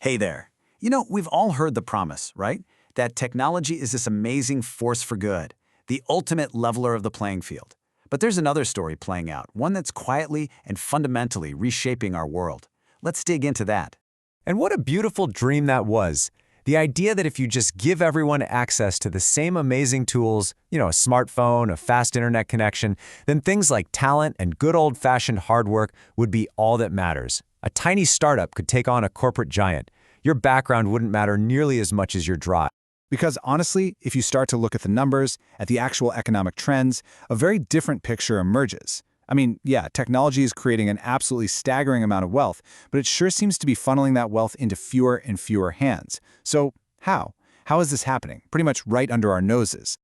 Hey there. We've all heard the promise, right? That technology is this amazing force for good, the ultimate leveler of the playing field. But there's another story playing out, one that's quietly and fundamentally reshaping our world. Let's dig into that. And what a beautiful dream that was. The idea that if you just give everyone access to the same amazing tools, a smartphone, a fast internet connection, then things like talent and good old-fashioned hard work would be all that matters. A tiny startup could take on a corporate giant. Your background wouldn't matter nearly as much as your drive. Because honestly, if you start to look at the numbers, at the actual economic trends, a very different picture emerges. Yeah, technology is creating an absolutely staggering amount of wealth, but it sure seems to be funneling that wealth into fewer and fewer hands. So how? How is this happening? Pretty much right under our noses.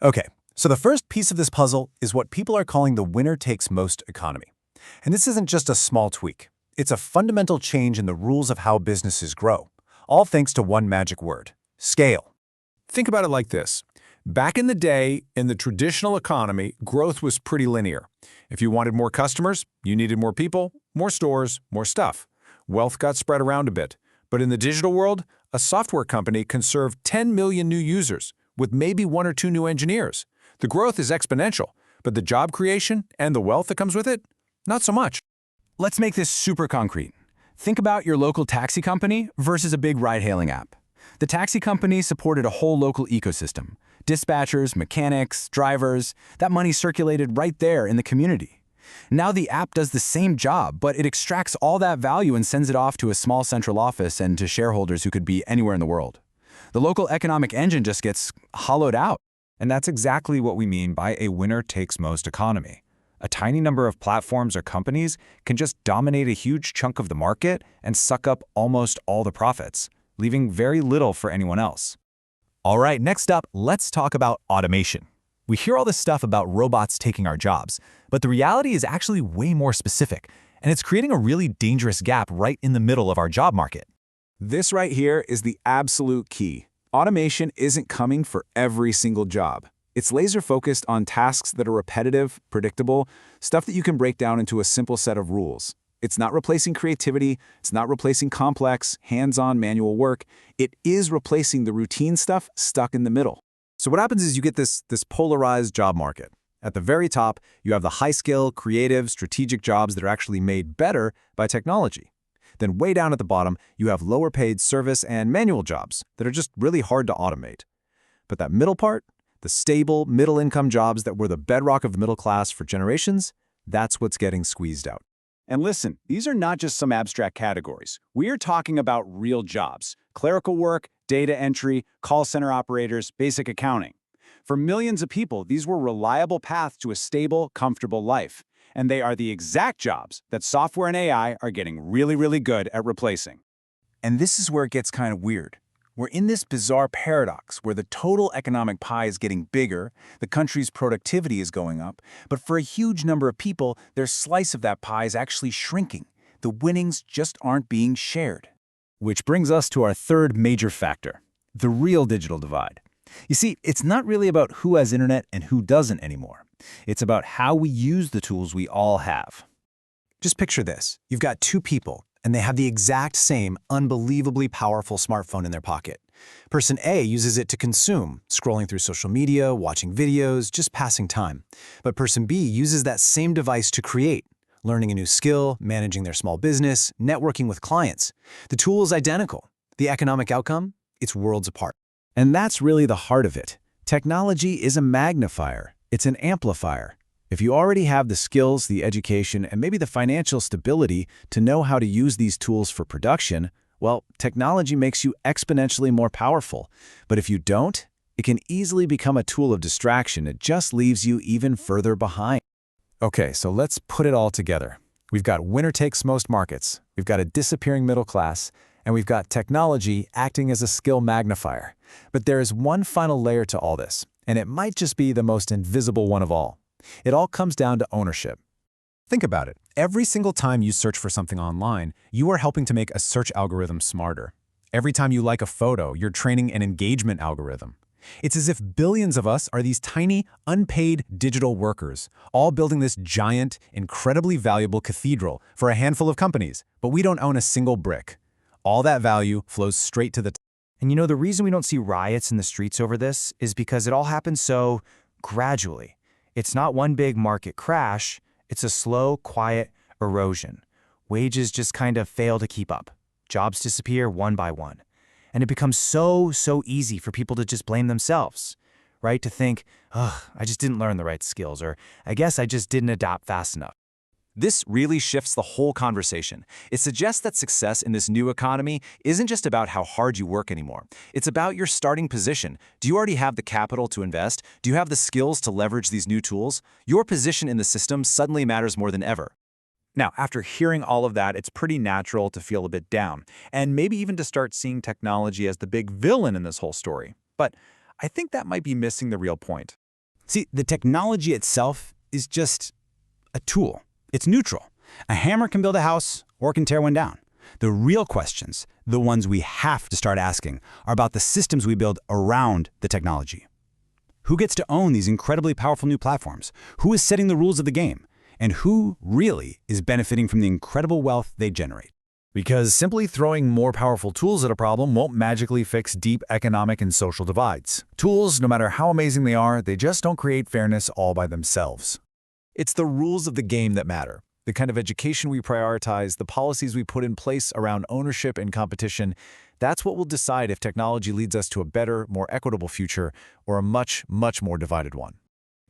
Okay, so the first piece of this puzzle is what people are calling the winner-takes-most economy. And this isn't just a small tweak. It's a fundamental change in the rules of how businesses grow, all thanks to one magic word: scale. Think about it like this. Back in the day, in the traditional economy, growth was pretty linear. If you wanted more customers, you needed more people, more stores, more stuff. Wealth got spread around a bit. But in the digital world, a software company can serve 10 million new users with maybe 1 or 2 new engineers. The growth is exponential, but the job creation and the wealth that comes with it, not so much. Let's make this super concrete. Think about your local taxi company versus a big ride-hailing app. The taxi company supported a whole local ecosystem. Dispatchers, mechanics, drivers, that money circulated right there in the community. Now the app does the same job, but it extracts all that value and sends it off to a small central office and to shareholders who could be anywhere in the world. The local economic engine just gets hollowed out. And that's exactly what we mean by a winner-takes-most economy. A tiny number of platforms or companies can just dominate a huge chunk of the market and suck up almost all the profits, leaving very little for anyone else. All right, next up, let's talk about automation. We hear all this stuff about robots taking our jobs, but the reality is actually way more specific, and it's creating a really dangerous gap right in the middle of our job market. This right here is the absolute key. Automation isn't coming for every single job. It's laser-focused on tasks that are repetitive, predictable, stuff that you can break down into a simple set of rules. It's not replacing creativity, it's not replacing complex, hands-on manual work. It is replacing the routine stuff stuck in the middle. So what happens is you get this polarized job market. At the very top, you have the high-skill, creative, strategic jobs that are actually made better by technology. Then way down at the bottom, you have lower-paid service and manual jobs that are just really hard to automate. But that middle part, the stable, middle-income jobs that were the bedrock of the middle class for generations, that's what's getting squeezed out. And listen, these are not just some abstract categories. We are talking about real jobs: clerical work, data entry, call center operators, basic accounting. For millions of people, these were reliable paths to a stable, comfortable life. And they are the exact jobs that software and AI are getting really, really good at replacing. And this is where it gets kind of weird. We're in this bizarre paradox where the total economic pie is getting bigger, the country's productivity is going up, but for a huge number of people, their slice of that pie is actually shrinking. The winnings just aren't being shared. Which brings us to our third major factor, the real digital divide. You see, it's not really about who has internet and who doesn't anymore. It's about how we use the tools we all have. Just picture this. You've got 2 people, and they have the exact same unbelievably powerful smartphone in their pocket. Person A uses it to consume, scrolling through social media, watching videos, just passing time. But person B uses that same device to create, learning a new skill, managing their small business, networking with clients. The tool is identical. The economic outcome? It's worlds apart. And that's really the heart of it. Technology is a magnifier. It's an amplifier. If you already have the skills, the education, and maybe the financial stability to know how to use these tools for production, well, technology makes you exponentially more powerful. But if you don't, it can easily become a tool of distraction. It just leaves you even further behind. Okay, so let's put it all together. We've got winner-takes-most markets, we've got a disappearing middle class, and we've got technology acting as a skill magnifier. But there is one final layer to all this, and it might just be the most invisible one of all. It all comes down to ownership. Think about it. Every single time you search for something online, you are helping to make a search algorithm smarter. Every time you like a photo, you're training an engagement algorithm. It's as if billions of us are these tiny, unpaid digital workers, all building this giant, incredibly valuable cathedral for a handful of companies, but we don't own a single brick. All that value flows straight to the top. And the reason we don't see riots in the streets over this is because it all happens so gradually. It's not one big market crash, it's a slow, quiet erosion. Wages just kind of fail to keep up. Jobs disappear one by one. And it becomes so easy for people to just blame themselves, right? To think, ugh, I just didn't learn the right skills, or I guess I just didn't adapt fast enough. This really shifts the whole conversation. It suggests that success in this new economy isn't just about how hard you work anymore. It's about your starting position. Do you already have the capital to invest? Do you have the skills to leverage these new tools? Your position in the system suddenly matters more than ever. Now, after hearing all of that, it's pretty natural to feel a bit down, and maybe even to start seeing technology as the big villain in this whole story. But I think that might be missing the real point. See, the technology itself is just a tool. It's neutral. A hammer can build a house or can tear one down. The real questions, the ones we have to start asking, are about the systems we build around the technology. Who gets to own these incredibly powerful new platforms? Who is setting the rules of the game? And who really is benefiting from the incredible wealth they generate? Because simply throwing more powerful tools at a problem won't magically fix deep economic and social divides. Tools, no matter how amazing they are, they just don't create fairness all by themselves. It's the rules of the game that matter. The kind of education we prioritize, the policies we put in place around ownership and competition, that's what will decide if technology leads us to a better, more equitable future or a much more divided one.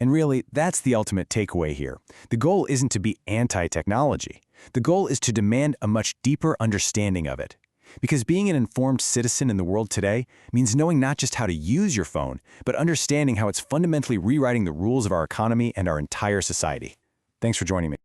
And really, that's the ultimate takeaway here. The goal isn't to be anti-technology. The goal is to demand a much deeper understanding of it. Because being an informed citizen in the world today means knowing not just how to use your phone, but understanding how it's fundamentally rewriting the rules of our economy and our entire society. Thanks for joining me.